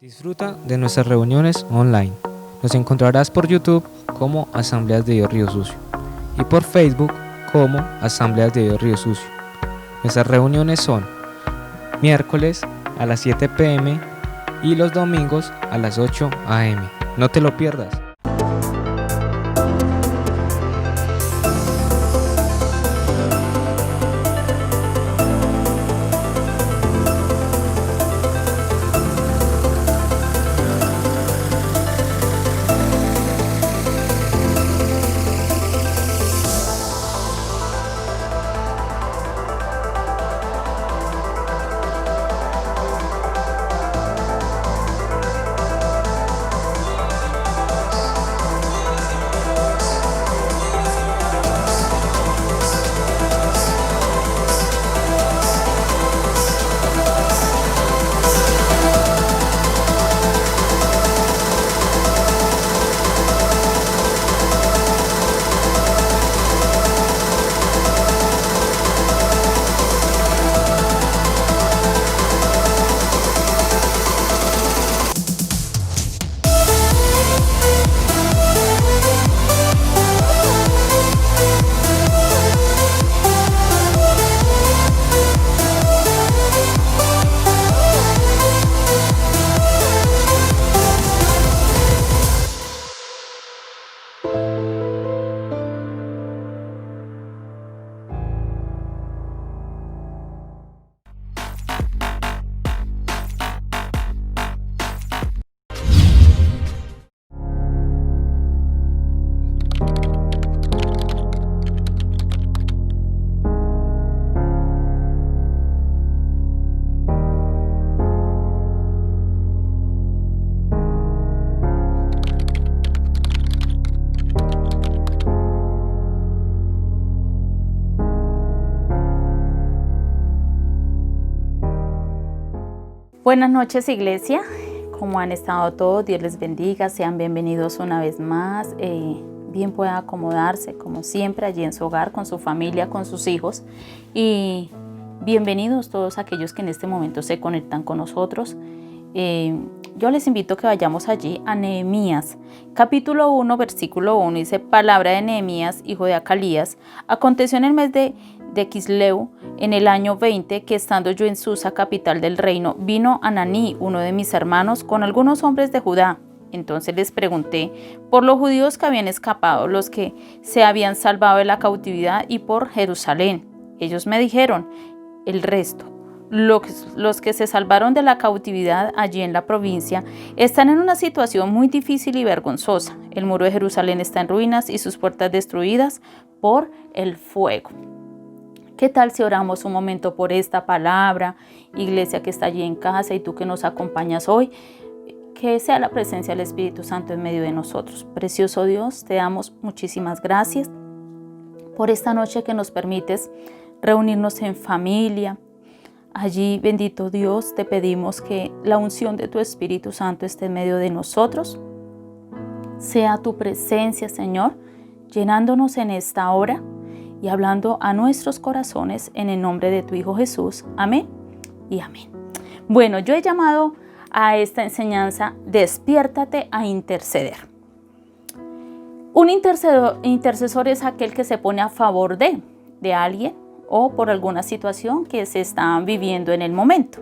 Disfruta de nuestras reuniones online. Nos encontrarás por YouTube como Asambleas de Dios Río Sucio y por Facebook como Asambleas de Dios Río Sucio. Nuestras reuniones son miércoles a las 7 p.m. y los domingos a las 8 a.m. No te lo pierdas. Buenas noches, iglesia. ¿Cómo han estado todos? Dios les bendiga. Sean bienvenidos una vez más. Bien pueda acomodarse, como siempre, allí en su hogar, con su familia, con sus hijos. Y bienvenidos todos aquellos que en este momento se conectan con nosotros. Yo les invito a que vayamos allí a Nehemías, capítulo 1, versículo 1. Dice: palabra de Nehemías, hijo de Acalías. Aconteció en el mes de Quisleu, en el año 20, que estando yo en Susa, capital del reino, vino Ananí, uno de mis hermanos, con algunos hombres de Judá. Entonces les pregunté por los judíos que habían escapado, los que se habían salvado de la cautividad, y por Jerusalén. Ellos me dijeron: el resto, los que se salvaron de la cautividad allí en la provincia, están en una situación muy difícil y vergonzosa. El muro de Jerusalén está en ruinas y sus puertas destruidas por el fuego. ¿Qué tal si oramos un momento por esta palabra? Iglesia que está allí en casa y tú que nos acompañas hoy, que sea la presencia del Espíritu Santo en medio de nosotros. Precioso Dios, te damos muchísimas gracias por esta noche que nos permites reunirnos en familia. Allí, bendito Dios, te pedimos que la unción de tu Espíritu Santo esté en medio de nosotros. Sea tu presencia, Señor, llenándonos en esta hora y hablando a nuestros corazones en el nombre de tu Hijo Jesús. Amén y amén. Bueno, yo he llamado a esta enseñanza: despiértate a interceder. Un intercesor es aquel que se pone a favor de alguien o por alguna situación que se está viviendo en el momento.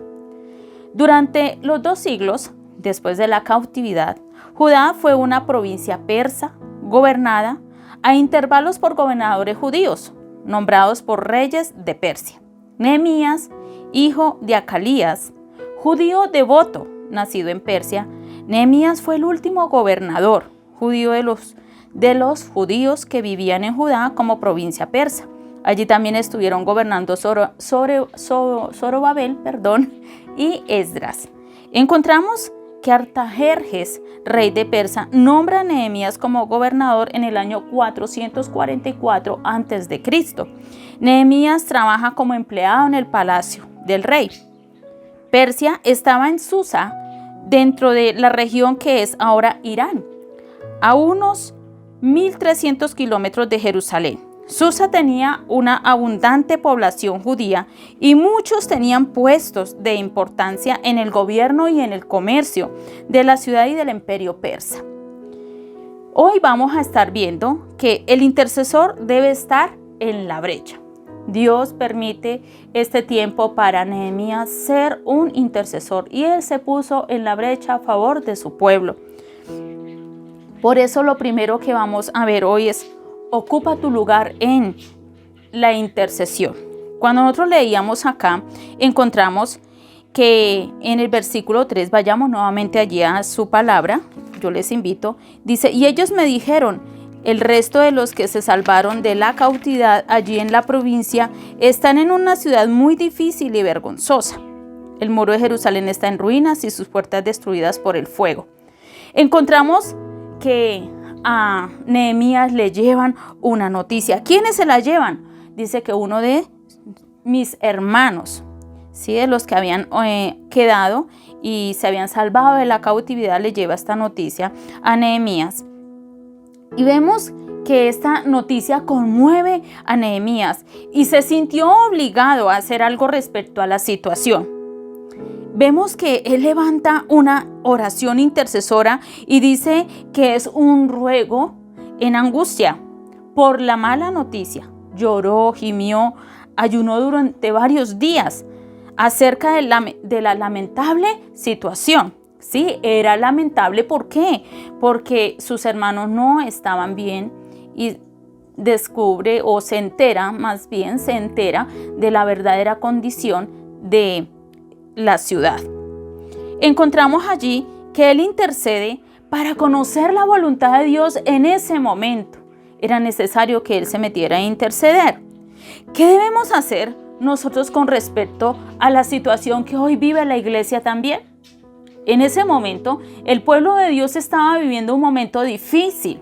Durante los 2 siglos después de la cautividad, Judá fue una provincia persa gobernada a intervalos por gobernadores judíos, nombrados por reyes de Persia. Nehemías, hijo de Acalías, judío devoto, nacido en Persia, Nehemías fue el último gobernador judío de los judíos que vivían en Judá como provincia persa. Allí también estuvieron gobernando Zorobabel y Esdras. Encontramos que Artajerjes, rey de Persia, nombra a Nehemías como gobernador en el año 444 a.C. Nehemías trabaja como empleado en el palacio del rey. Persia estaba en Susa, dentro de la región que es ahora Irán, a unos 1.300 kilómetros de Jerusalén. Susa tenía una abundante población judía y muchos tenían puestos de importancia en el gobierno y en el comercio de la ciudad y del imperio persa. Hoy vamos a estar viendo que el intercesor debe estar en la brecha. Dios permite este tiempo para Nehemías ser un intercesor y él se puso en la brecha a favor de su pueblo. Por eso lo primero que vamos a ver hoy es: ocupa tu lugar en la intercesión. Cuando nosotros leíamos acá, encontramos que en el versículo 3, vayamos nuevamente allí a su palabra, yo les invito, dice: y ellos me dijeron, el resto de los que se salvaron de la cautividad allí en la provincia están en una ciudad muy difícil y vergonzosa. El muro de Jerusalén está en ruinas y sus puertas destruidas por el fuego. Encontramos que a Nehemías le llevan una noticia. ¿Quiénes se la llevan? Dice que uno de mis hermanos, ¿sí?, de los que habían quedado y se habían salvado de la cautividad, le lleva esta noticia a Nehemías. Y vemos que esta noticia conmueve a Nehemías y se sintió obligado a hacer algo respecto a la situación. Vemos que él levanta una oración intercesora y dice que es un ruego en angustia por la mala noticia. Lloró, gimió, ayunó durante varios días acerca de la lamentable situación. Sí, era lamentable. ¿Por qué? Porque sus hermanos no estaban bien y descubre, o se entera, más bien se entera de la verdadera condición de la ciudad. Encontramos allí que él intercede para conocer la voluntad de Dios en ese momento. Era necesario que él se metiera a interceder. ¿Qué debemos hacer nosotros con respecto a la situación que hoy vive la iglesia también? En ese momento, el pueblo de Dios estaba viviendo un momento difícil.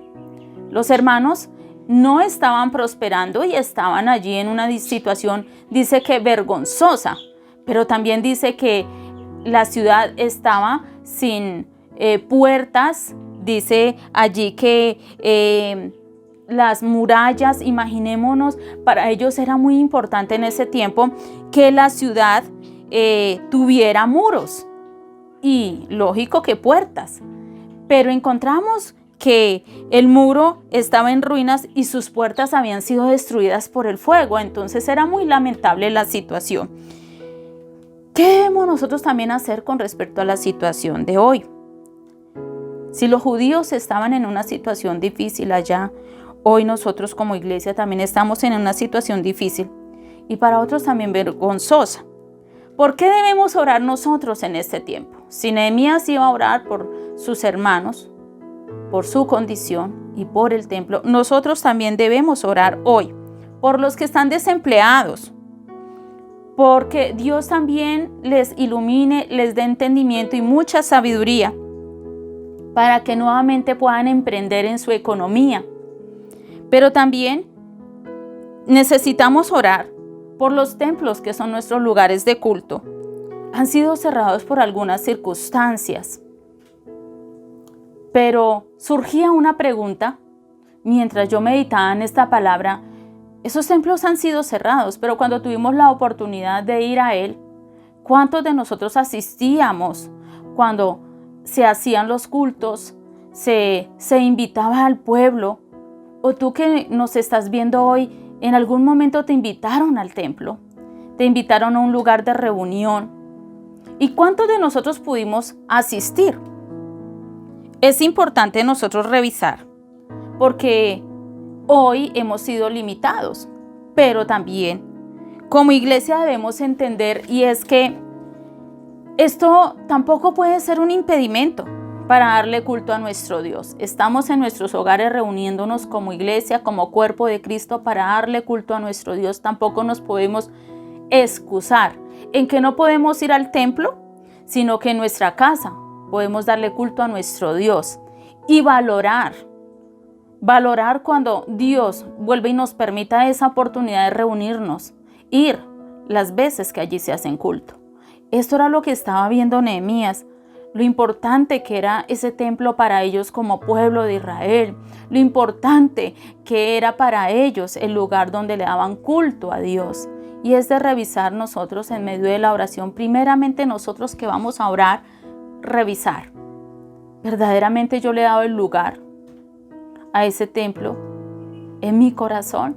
Los hermanos no estaban prosperando y estaban allí en una situación, dice que vergonzosa, pero también dice que la ciudad estaba sin puertas. Dice allí que las murallas, imaginémonos, para ellos era muy importante en ese tiempo que la ciudad tuviera muros. Y lógico que puertas, pero encontramos que el muro estaba en ruinas y sus puertas habían sido destruidas por el fuego. Entonces era muy lamentable la situación. ¿Qué debemos nosotros también hacer con respecto a la situación de hoy? Si los judíos estaban en una situación difícil allá, hoy nosotros como iglesia también estamos en una situación difícil y para otros también vergonzosa. ¿Por qué debemos orar nosotros en este tiempo? Si Nehemías iba a orar por sus hermanos, por su condición y por el templo, nosotros también debemos orar hoy por los que están desempleados, porque Dios también les ilumine, les dé entendimiento y mucha sabiduría para que nuevamente puedan emprender en su economía. Pero también necesitamos orar por los templos que son nuestros lugares de culto. Han sido cerrados por algunas circunstancias. Pero surgía una pregunta mientras yo meditaba en esta palabra. Esos templos han sido cerrados, pero cuando tuvimos la oportunidad de ir a él, ¿cuántos de nosotros asistíamos cuando se hacían los cultos, se invitaba al pueblo? O tú que nos estás viendo hoy, ¿en algún momento te invitaron al templo? ¿Te invitaron a un lugar de reunión? ¿Y cuántos de nosotros pudimos asistir? Es importante nosotros revisar, porque hoy hemos sido limitados, pero también como iglesia debemos entender, y es que esto tampoco puede ser un impedimento para darle culto a nuestro Dios. Estamos en nuestros hogares reuniéndonos como iglesia, como cuerpo de Cristo, para darle culto a nuestro Dios. Tampoco nos podemos excusar en que no podemos ir al templo, sino que en nuestra casa podemos darle culto a nuestro Dios y valorar cuando Dios vuelve y nos permita esa oportunidad de reunirnos, ir las veces que allí se hacen culto. Esto era lo que estaba viendo Nehemías. lo importante que era ese templo para ellos como pueblo de Israel, lo importante que era para ellos el lugar donde le daban culto a Dios. Y es de revisar nosotros en medio de la oración, primeramente nosotros que vamos a orar, revisar. ¿Verdaderamente yo le he dado el lugar a ese templo en mi corazón?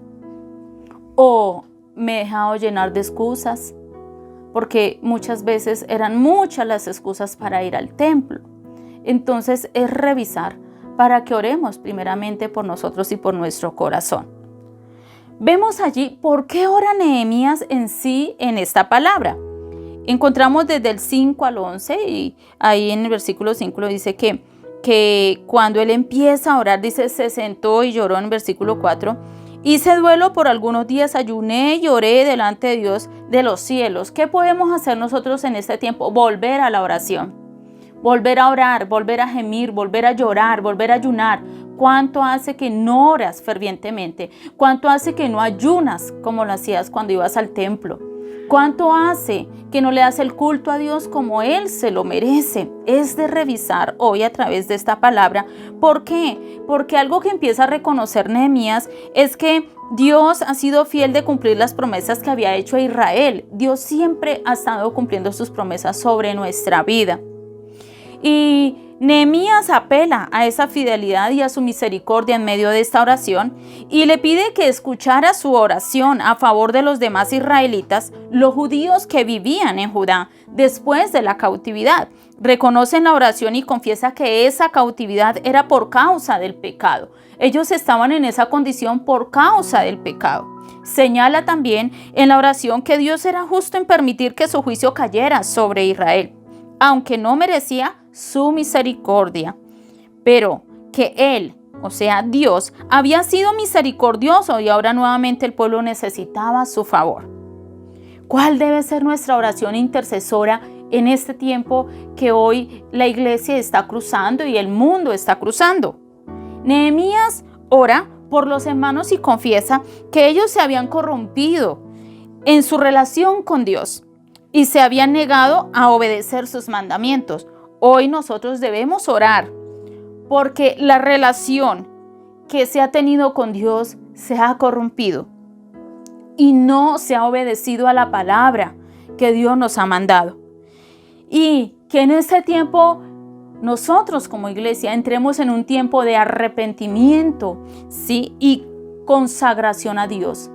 ¿O me he dejado llenar de excusas? Porque muchas veces eran muchas las excusas para ir al templo. Entonces es revisar para que oremos primeramente por nosotros y por nuestro corazón. Vemos allí por qué ora Nehemías en sí en esta palabra. Encontramos desde el 5 al 11 y ahí en el versículo 5 lo dice que cuando él empieza a orar, dice, se sentó y lloró en el versículo 4. Hice duelo por algunos días, ayuné y oré delante de Dios de los cielos. ¿Qué podemos hacer nosotros en este tiempo? Volver a la oración, volver a orar, volver a gemir, volver a llorar, volver a ayunar. ¿Cuánto hace que no oras fervientemente? ¿Cuánto hace que no ayunas como lo hacías cuando ibas al templo? ¿Cuánto hace que no le das el culto a Dios como Él se lo merece? Es de revisar hoy a través de esta palabra. ¿Por qué? Porque algo que empieza a reconocer Nehemías es que Dios ha sido fiel de cumplir las promesas que había hecho a Israel. Dios siempre ha estado cumpliendo sus promesas sobre nuestra vida. Y Nehemías apela a esa fidelidad y a su misericordia en medio de esta oración y le pide que escuchara su oración a favor de los demás israelitas, los judíos que vivían en Judá después de la cautividad. Reconocen la oración y confiesa que esa cautividad era por causa del pecado. Ellos estaban en esa condición por causa del pecado. Señala también en la oración que Dios era justo en permitir que su juicio cayera sobre Israel, aunque no merecía su misericordia, pero que Él, o sea Dios, había sido misericordioso y ahora nuevamente el pueblo necesitaba su favor. ¿Cuál debe ser nuestra oración intercesora en este tiempo que hoy la iglesia está cruzando y el mundo está cruzando? Nehemías ora por los hermanos y confiesa que ellos se habían corrompido en su relación con Dios y se habían negado a obedecer sus mandamientos. Hoy nosotros debemos orar porque la relación que se ha tenido con Dios se ha corrompido y no se ha obedecido a la palabra que Dios nos ha mandado. Y que en este tiempo nosotros como iglesia entremos en un tiempo de arrepentimiento, ¿sí? Y consagración a Dios.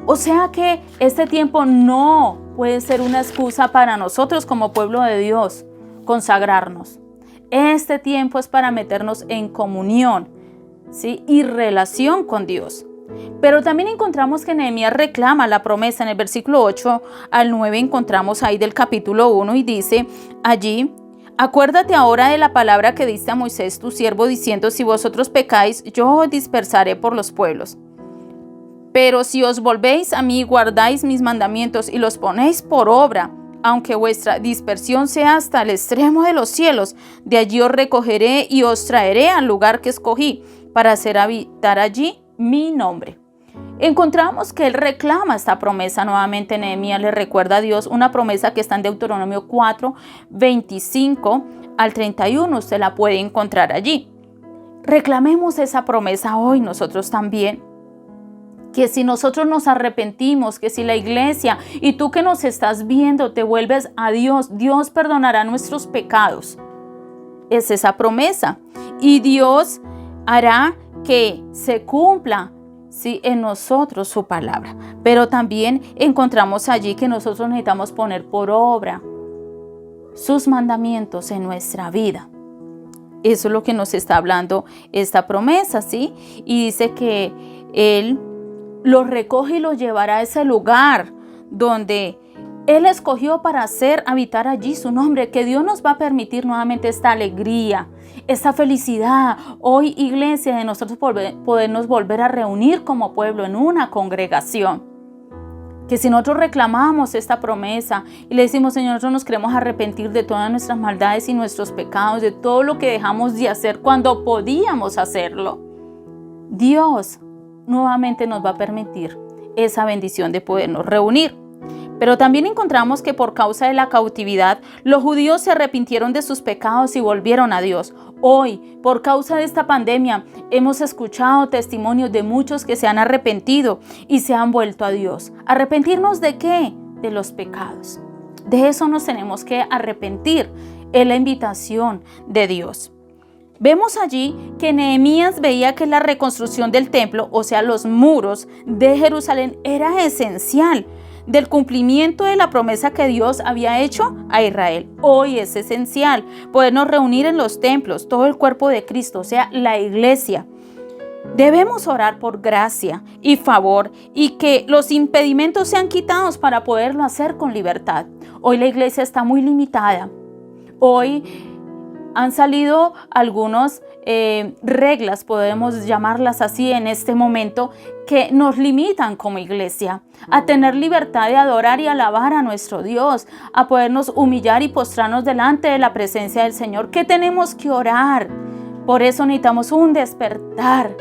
O sea que este tiempo no puede ser una excusa para nosotros como pueblo de Dios consagrarnos. Este tiempo es para meternos en comunión, ¿sí? Y relación con Dios. Pero también encontramos que Nehemías reclama la promesa. En el versículo 8 al 9 encontramos ahí del capítulo 1 y dice allí: acuérdate ahora de la palabra que diste a Moisés tu siervo diciendo, si vosotros pecáis, yo os dispersaré por los pueblos. Pero si os volvéis a mí, guardáis mis mandamientos y los ponéis por obra, aunque vuestra dispersión sea hasta el extremo de los cielos, de allí os recogeré y os traeré al lugar que escogí para hacer habitar allí mi nombre. Encontramos que él reclama esta promesa. Nuevamente Nehemías le recuerda a Dios una promesa que está en Deuteronomio 4, 25 al 31. Usted la puede encontrar allí. Reclamemos esa promesa hoy nosotros también. Que si nosotros nos arrepentimos, que si la iglesia y tú que nos estás viendo te vuelves a Dios, Dios perdonará nuestros pecados. Es esa promesa. Y Dios hará que se cumpla, ¿sí?, en nosotros su palabra. Pero también encontramos allí que nosotros necesitamos poner por obra sus mandamientos en nuestra vida. Eso es lo que nos está hablando esta promesa, ¿sí? Y dice que Él los recoge y los llevará a ese lugar donde Él escogió para habitar allí su nombre, que Dios nos va a permitir nuevamente esta alegría, esta felicidad. Hoy, iglesia, de nosotros podernos volver a reunir como pueblo en una congregación. Que si nosotros reclamamos esta promesa y le decimos, Señor, nosotros nos queremos arrepentir de todas nuestras maldades y nuestros pecados, de todo lo que dejamos de hacer cuando podíamos hacerlo, Dios nuevamente nos va a permitir esa bendición de podernos reunir. Pero también encontramos que por causa de la cautividad, los judíos se arrepintieron de sus pecados y volvieron a Dios. Hoy, por causa de esta pandemia, hemos escuchado testimonios de muchos que se han arrepentido y se han vuelto a Dios. ¿Arrepentirnos de qué? De los pecados. De eso nos tenemos que arrepentir. Es la invitación de Dios. Vemos allí que Nehemías veía que la reconstrucción del templo, o sea, los muros de Jerusalén, era esencial del cumplimiento de la promesa que Dios había hecho a Israel. Hoy es esencial podernos reunir en los templos, todo el cuerpo de Cristo, o sea, la iglesia. Debemos orar por gracia y favor y que los impedimentos sean quitados para poderlo hacer con libertad. Hoy la iglesia está muy limitada. Hoy han salido algunas reglas, podemos llamarlas así en este momento, que nos limitan como iglesia a tener libertad de adorar y alabar a nuestro Dios, a podernos humillar y postrarnos delante de la presencia del Señor. ¿Qué tenemos que orar? Por eso necesitamos un despertar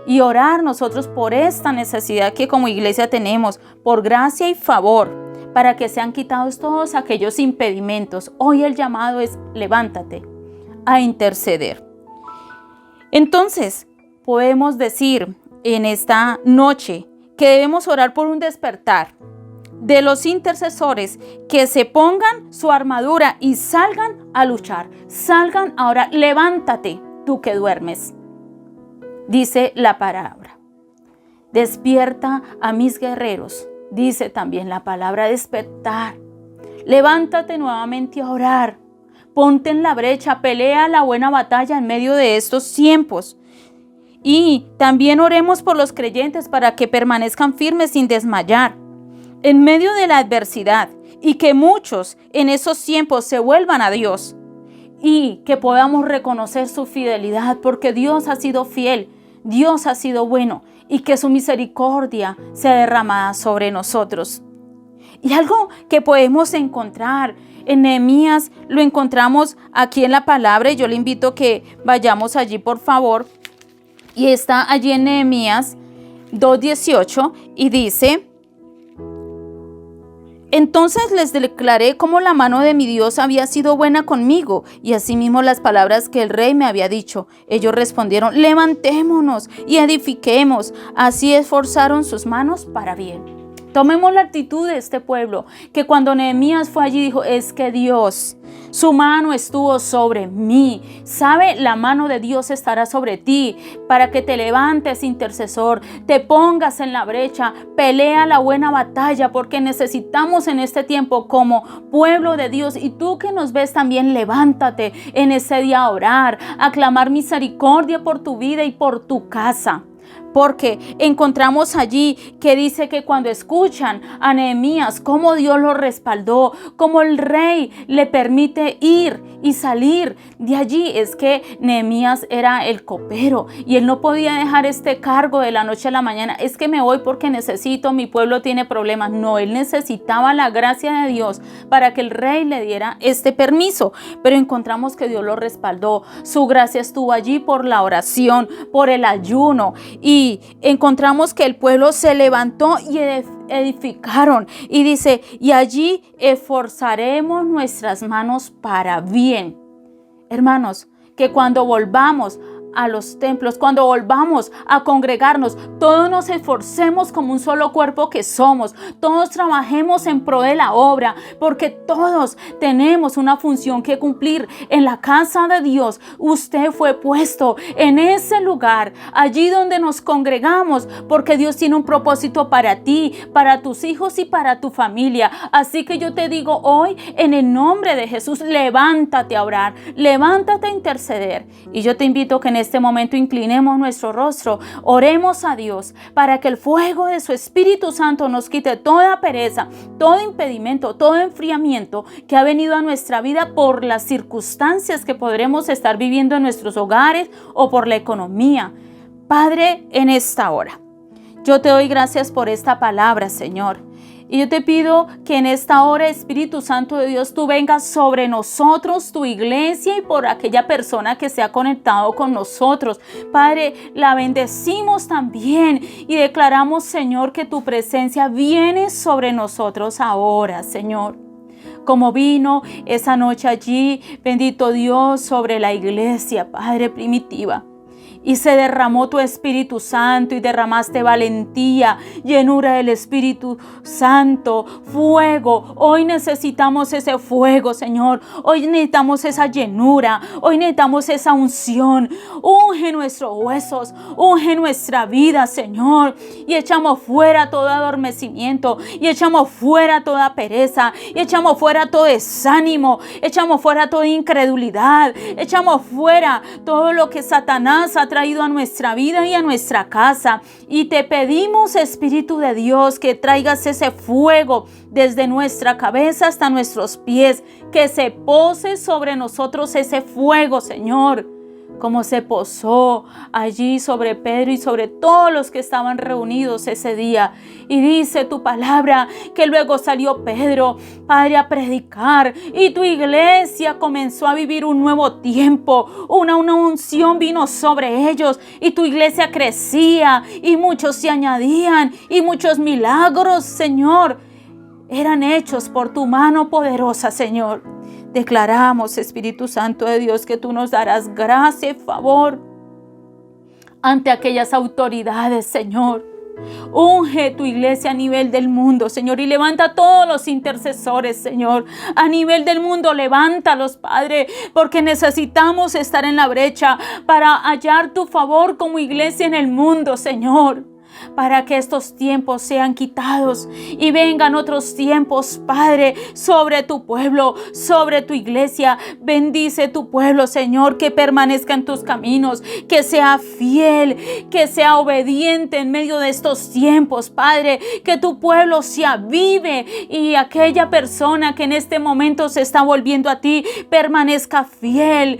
y orar nosotros por esta necesidad que como iglesia tenemos, por gracia y favor, para que sean quitados todos aquellos impedimentos. Hoy el llamado es: levántate a interceder. Entonces, podemos decir en esta noche que debemos orar por un despertar de los intercesores, que se pongan su armadura y salgan a luchar, salgan a orar. Levántate, tú que duermes, dice la palabra. Despierta a mis guerreros, dice también la palabra despertar. Levántate nuevamente a orar. Ponte en la brecha, pelea la buena batalla en medio de estos tiempos. Y también oremos por los creyentes para que permanezcan firmes sin desmayar en medio de la adversidad, y que muchos en esos tiempos se vuelvan a Dios y que podamos reconocer su fidelidad, porque Dios ha sido fiel, Dios ha sido bueno, y que su misericordia sea derramada sobre nosotros. Y algo que podemos encontrar en Nehemías, lo encontramos aquí en la palabra, y yo le invito a que vayamos allí, por favor. Y está allí en Nehemías 2:18 y dice: entonces les declaré cómo la mano de mi Dios había sido buena conmigo, y asimismo las palabras que el rey me había dicho. Ellos respondieron: levantémonos y edifiquemos. Así esforzaron sus manos para bien. Tomemos la actitud de este pueblo, que cuando Nehemías fue allí dijo: es que Dios, su mano estuvo sobre mí. ¿Sabe? La mano de Dios estará sobre ti para que te levantes, intercesor, te pongas en la brecha, pelea la buena batalla, porque necesitamos en este tiempo como pueblo de Dios. Y tú que nos ves también, levántate en ese día a orar, a clamar misericordia por tu vida y por tu casa. Porque encontramos allí que dice que cuando escuchan a Nehemías, cómo Dios lo respaldó, cómo el rey le permite ir y salir de allí. Es que Nehemías era el copero y él no podía dejar este cargo de la noche a la mañana. Es que me voy porque necesito, mi pueblo tiene problemas. No, él necesitaba la gracia de Dios para que el rey le diera este permiso. Pero encontramos que Dios lo respaldó. Su gracia estuvo allí por la oración, por el ayuno, y encontramos que el pueblo se levantó y edificaron, y dice: y allí esforzaremos nuestras manos para bien. Hermanos, que cuando volvamos a los templos, cuando volvamos a congregarnos, todos nos esforcemos como un solo cuerpo que somos, todos trabajemos en pro de la obra, porque todos tenemos una función que cumplir en la casa de Dios. Usted fue puesto en ese lugar, allí donde nos congregamos, porque Dios tiene un propósito para ti, para tus hijos y para tu familia. Así que yo te digo hoy, en el nombre de Jesús, levántate a orar, levántate a interceder. Y yo te invito a que en este momento inclinemos nuestro rostro, oremos a Dios para que el fuego de su Espíritu Santo nos quite toda pereza, todo impedimento, todo enfriamiento que ha venido a nuestra vida por las circunstancias que podremos estar viviendo en nuestros hogares o por la economía. Padre, en esta hora, yo te doy gracias por esta palabra, Señor. Y yo te pido que en esta hora, Espíritu Santo de Dios, tú vengas sobre nosotros, tu iglesia, y por aquella persona que se ha conectado con nosotros. Padre, la bendecimos también y declaramos, Señor, que tu presencia viene sobre nosotros ahora, Señor. Como vino esa noche allí, bendito Dios, sobre la iglesia, Padre, primitiva. Y se derramó tu Espíritu Santo y derramaste valentía, llenura del Espíritu Santo, fuego. Hoy necesitamos ese fuego, Señor. Hoy necesitamos esa llenura. Hoy necesitamos esa unción. Unge nuestros huesos, unge nuestra vida, Señor. Y echamos fuera todo adormecimiento. Y echamos fuera toda pereza. Y echamos fuera todo desánimo. Echamos fuera toda incredulidad. Echamos fuera todo lo que Satanás ha traído a nuestra vida y a nuestra casa. Y te pedimos, Espíritu de Dios, que traigas ese fuego desde nuestra cabeza hasta nuestros pies, que se pose sobre nosotros ese fuego, Señor, como se posó allí sobre Pedro y sobre todos los que estaban reunidos ese día. Y dice tu palabra que luego salió Pedro, Padre, a predicar, y tu iglesia comenzó a vivir un nuevo tiempo. Una unción vino sobre ellos y tu iglesia crecía y muchos se añadían y muchos milagros, Señor, eran hechos por tu mano poderosa, Señor. Declaramos, Espíritu Santo de Dios, que tú nos darás gracia y favor ante aquellas autoridades, Señor. Unge tu iglesia a nivel del mundo, Señor, y levanta a todos los intercesores, Señor. A nivel del mundo, levántalos, Padre, porque necesitamos estar en la brecha para hallar tu favor como iglesia en el mundo, Señor. Para que estos tiempos sean quitados y vengan otros tiempos, Padre, sobre tu pueblo, sobre tu iglesia. Bendice tu pueblo, Señor, que permanezca en tus caminos, que sea fiel, que sea obediente en medio de estos tiempos, Padre, que tu pueblo se avive y aquella persona que en este momento se está volviendo a ti permanezca fiel.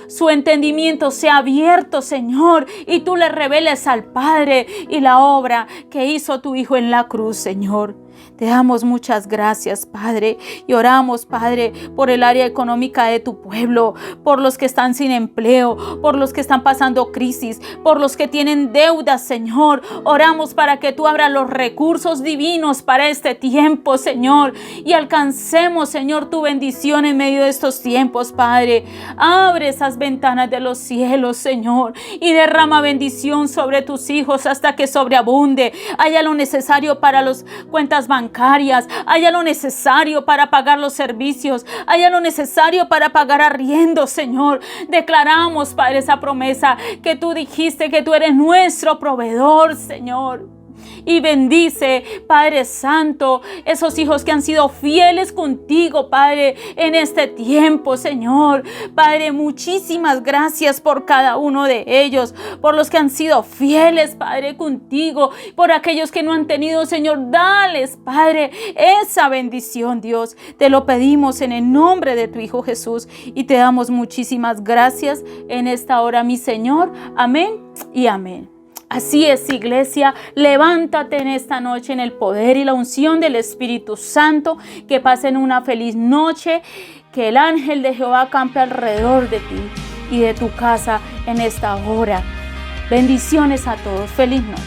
Su entendimiento sea abierto, Señor, y tú le reveles al Padre y la obra que hizo tu Hijo en la cruz, Señor. Te damos muchas gracias, Padre, y oramos, Padre, por el área económica de tu pueblo, por los que están sin empleo, por los que están pasando crisis, por los que tienen deudas, Señor. Oramos para que tú abras los recursos divinos para este tiempo, Señor, y alcancemos, Señor, tu bendición en medio de estos tiempos, Padre. Abre esas ventanas de los cielos, Señor, y derrama bendición sobre tus hijos hasta que sobreabunde. Haya lo necesario para las cuentas bancarias, haya lo necesario para pagar los servicios, haya lo necesario para pagar arriendo, Señor. Declaramos, Padre, esa promesa que tú dijiste, que tú eres nuestro proveedor, Señor. Y bendice, Padre Santo, esos hijos que han sido fieles contigo, Padre, en este tiempo, Señor. Padre, muchísimas gracias por cada uno de ellos, por los que han sido fieles, Padre, contigo, por aquellos que no han tenido, Señor. Dales, Padre, esa bendición, Dios. Te lo pedimos en el nombre de tu Hijo Jesús y te damos muchísimas gracias en esta hora, mi Señor. Amén y amén. Así es, iglesia, levántate en esta noche en el poder y la unción del Espíritu Santo. Que pasen una feliz noche, que el ángel de Jehová acampe alrededor de ti y de tu casa en esta hora. Bendiciones a todos, feliz noche.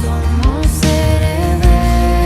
Somos herederos.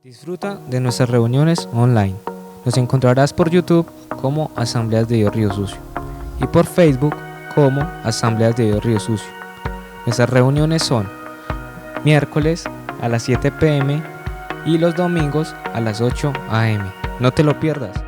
Disfruta de nuestras reuniones online. Nos encontrarás por YouTube como Asambleas de Dios Río Sucio y por Facebook como Asambleas de Dios Río Sucio. Nuestras reuniones son miércoles a las 7 p.m. y los domingos a las 8 a.m. No te lo pierdas.